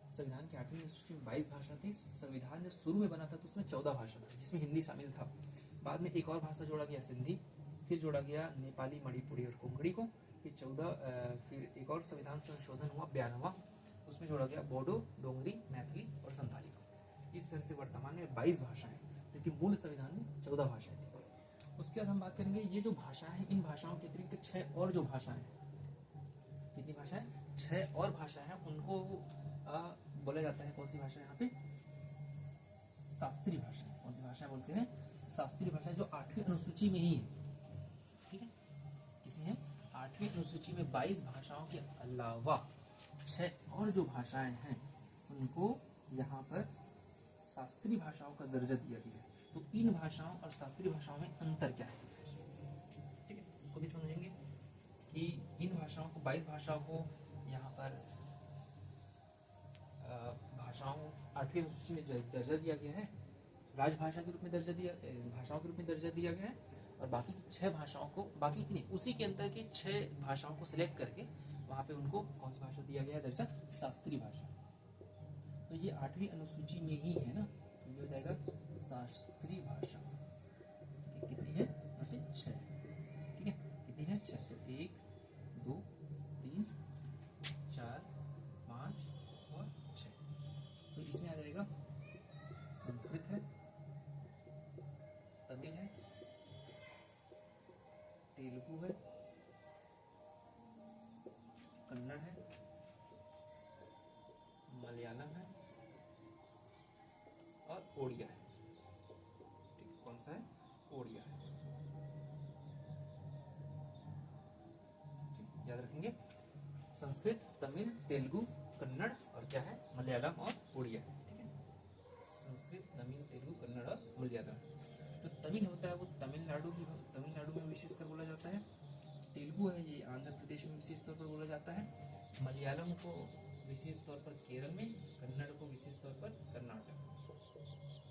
Speaker 1: संविधान की 8वीं अनुसूची में 22 भाषा थी। संविधान जब शुरू में बना था तो उसमें 14 भाषा था, जिसमें हिंदी शामिल था। बाद में एक और भाषा जोड़ा गया, सिंधी, फिर जोड़ा गया नेपाली, मणिपुरी और कोंकणी को, फिर एक और संविधान संशोधन हुआ 92वां, उसमें जोड़ा गया बोडो, डोंगरी, मैथिली और संथाली को। इस तरह से वर्तमान में 22 भाषाएं, लेकिन मूल संविधान में 14 भाषाएं थी। उसके बाद हम बात करेंगे ये जो भाषा है, इन भाषाओं के अतिरिक्त 6 और जो भाषाएं, कितनी भाषाएं? 6 और भाषा है, उनको बोला जाता है कौन सी भाषा? यहाँ पे शास्त्रीय भाषा। कौन सी भाषा बोलते हैं? शास्त्रीय भाषा, जो 8वीं अनुसूची में ही है। ठीक है, किसमें है? 8वीं अनुसूची में 22 भाषाओं के अलावा 6 और जो भाषाएं हैं उनको यहाँ पर शास्त्रीय भाषाओं का दर्जा दिया गया है। तो इन भाषाओं और शास्त्रीय भाषाओं में अंतर क्या है? ठीक है, उसको भी समझेंगे कि इन भाषाओं को, 22 भाषाओं को यहाँ पर भाषाओं 8वीं अनुसूची में दर्जा दिया गया है, राजभाषा के रूप में दर्जा दिया, भाषाओं के रूप में दर्जा दिया गया है। और बाकी की 6 भाषाओं को, बाकी की नहीं, उसी के अंदर की 6 भाषाओं को सिलेक्ट करके वहाँ पे उनको कौन सी भाषा दिया गया है दर्जा, शास्त्रीय भाषा। तो ये 8वीं अनुसूची में ही है ना, तो ये हो जाएगा शास्त्रीय भाषा। कितनी है यहाँ पे 6, ठीक है, कितनी है 6, तो 1 2 3 4 5 और 6। तो इसमें आ जाएगा संस्कृत है, तमिल है, तेलुगु है, कन्नड़ है, मलयालम है और ओडिया है। ठीक, कौन सा है, ओडिया है। ठीक, याद रखेंगे, संस्कृत, तमिल, तेलुगु, कन्नड़ और क्या है, मलयालम और ओडिया। ठीक है, संस्कृत, तमिल, तेलुगु, कन्नड़ और मलयालम। जो तमिल होता है वो तमिलनाडु में विशेषकर बोला जाता है। तेलुगु है ये आंध्र प्रदेश में विशेष तौर पर बोला जाता है। मलयालम को विशेष तौर पर केरल में, कन्नड़ को विशेष तौर पर कर्नाटक,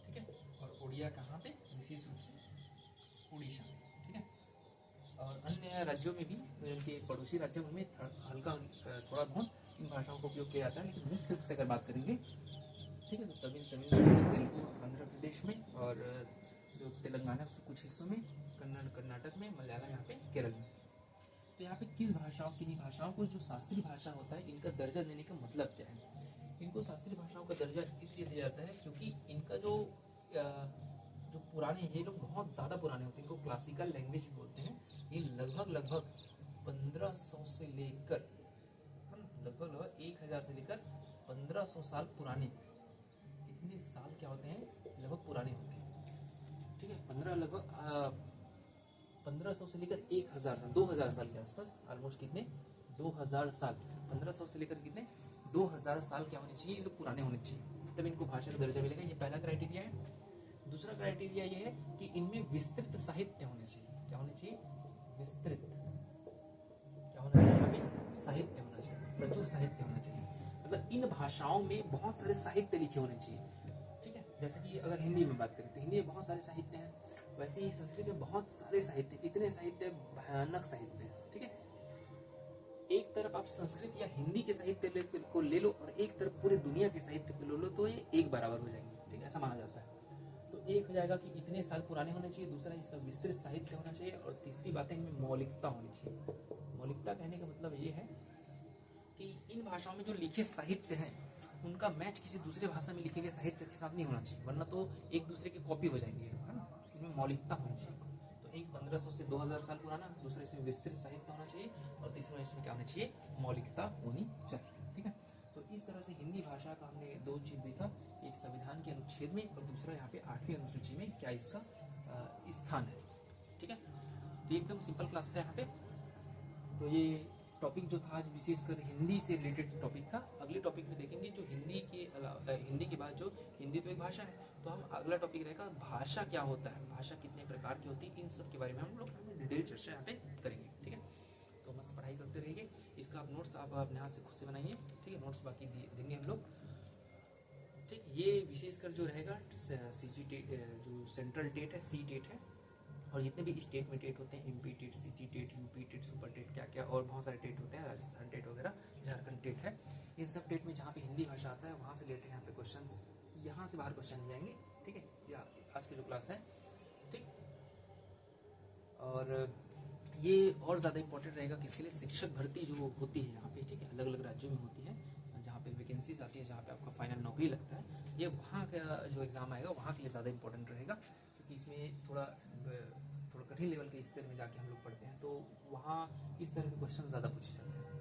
Speaker 1: ठीक है, और ओडिया कहाँ पे, विशेष रूप से उड़ीसा में। ठीक है, और अन्य राज्यों में भी, उनके पड़ोसी राज्यों में हल्का थोड़ा बहुत इन भाषाओं का उपयोग किया जाता है, लेकिन मुख्य रूप से अगर बात करेंगे, ठीक है, तो तमिलनाडु में, तेलुगु आंध्र प्रदेश में, और जो तेलंगाना उसके कुछ हिस्सों में, कन्नड़ कर्नाटक में, मलयालम यहाँ पे केरल में। तो यहाँ पे किस भाषाओं, किन्हीं भाषाओं को जो शास्त्रीय भाषा होता है, इनका दर्जा देने का मतलब क्या है। इनको शास्त्रीय भाषाओं का दर्जा इसलिए दिया जाता है क्योंकि इनका जो पुराने, ये लोग बहुत ज़्यादा पुराने होते हैं, इनको क्लासिकल लैंग्वेज भी बोलते हैं। ये लगभग 1500 से लेकर, लगभग 1000 से लेकर 1500 साल पुराने, इतने साल क्या होते हैं, लगभग पुराने होते हैं। ठीक है, 1500 से लेकर 1000 साल, 2000 साल के आसपास, ऑलमोस्ट कितने, 2000 साल, 1500 से लेकर कितने, 2000 साल क्या होने चाहिए, ये लोग पुराने होने चाहिए, तब इनको भाषा का दर्जा मिलेगा। ये पहला क्राइटेरिया है। दूसरा क्राइटेरिया ये है कि इनमें विस्तृत साहित्य होने चाहिए। क्या होने चाहिए, विस्तृत, क्या होना चाहिए, यहाँ पे साहित्य होना चाहिए, प्रचुर साहित्य होना चाहिए। मतलब इन भाषाओं में बहुत सारे साहित्य लिखे होने चाहिए। ठीक है, जैसे कि अगर हिंदी में बात करें तो हिंदी में बहुत सारे साहित्य हैं, वैसे ही संस्कृत में बहुत सारे साहित्य, इतने साहित्य, भयानक साहित्य। ठीक है, एक तरफ आप संस्कृत या हिंदी के साहित्य को ले लो और एक तरफ पूरी दुनिया के साहित्य को ले लो, तो ये एक बराबर हो जाएंगे। ठीक है, ऐसा माना जाता है। तो एक हो जाएगा कि इतने साल पुराने होने चाहिए, दूसरा इसका विस्तृत साहित्य होना चाहिए, और तीसरी बात है इनमें मौलिकता होनी चाहिए। मौलिकता कहने का मतलब ये है कि इन भाषाओं में जो लिखे साहित्य हैं उनका मैच किसी दूसरे भाषा में लिखे गए साहित्य के साथ नहीं होना चाहिए, वरना तो एक दूसरे की कॉपी हो जाएंगे, है ना। इनमें मौलिकता होनी चाहिए। तो एक 1500 से 2000 साल पुराना, दूसरे इसमें विस्तृत साहित्य होना चाहिए, और तीसरा इसमें क्या होना चाहिए, मौलिकता होनी चाहिए। ठीक है, तो इस तरह से हिंदी भाषा का हमने दो चीज देखा, एक संविधान के अनुच्छेद में और दूसरा यहाँ पे 8वीं अनुसूची में क्या इसका स्थान है। ठीक है, तो एकदम सिंपल क्लास था यहाँ पे। तो ये टॉपिक जो था आज विशेषकर हिंदी से रिलेटेड टॉपिक था। अगले टॉपिक में देखेंगे जो हिंदी के बाद जो हिंदी तो एक भाषा है, तो हम अगला टॉपिक रहेगा भाषा क्या होता है, भाषा कितने प्रकार की होती है, इन सब के बारे में हम लोग डिटेल चर्चा यहाँ पे करेंगे। ठीक है, तो मस्त पढ़ाई करते रहिए। इसका आप नोट्स आप अपने हाथ से खुद से बनाइए। ठीक है, नोट्स बाकी देंगे हम लोग। ठीक, ये विशेषकर जो रहेगा CG टेट, जो सेंट्रल टेट है, C टेट है, और जितने भी स्टेट में टेट होते हैं, MP TET, CG TET, UP TET, super TET, क्या क्या और बहुत सारे टेट होते हैं, राजस्थान टेट वगैरह, झारखंड टेट है। इन सब टेट में जहाँ पे हिंदी भाषा आता है वहाँ से रिलेटेड यहाँ पे क्वेश्चंस, यहाँ से बाहर क्वेश्चन नहीं जाएंगे। ठीक है, या आज की जो क्लास है। ठीक, और ये और ज़्यादा इंपॉर्टेंट रहेगा किसके लिए, शिक्षक भर्ती जो होती है यहाँ पे। ठीक है, अलग अलग राज्यों में होती है, जहाँ पे वैकेंसीज आती है, जहाँ पे आपका फाइनल नौकरी लगता है, ये वहाँ का जो एग्ज़ाम आएगा वहाँ के लिए ज़्यादा इंपॉर्टेंट रहेगा, क्योंकि इसमें थोड़ा कठिन लेवल के स्तर में जाके हम लोग पढ़ते हैं, तो वहाँ इस तरह के क्वेश्चन ज़्यादा पूछे जाते हैं।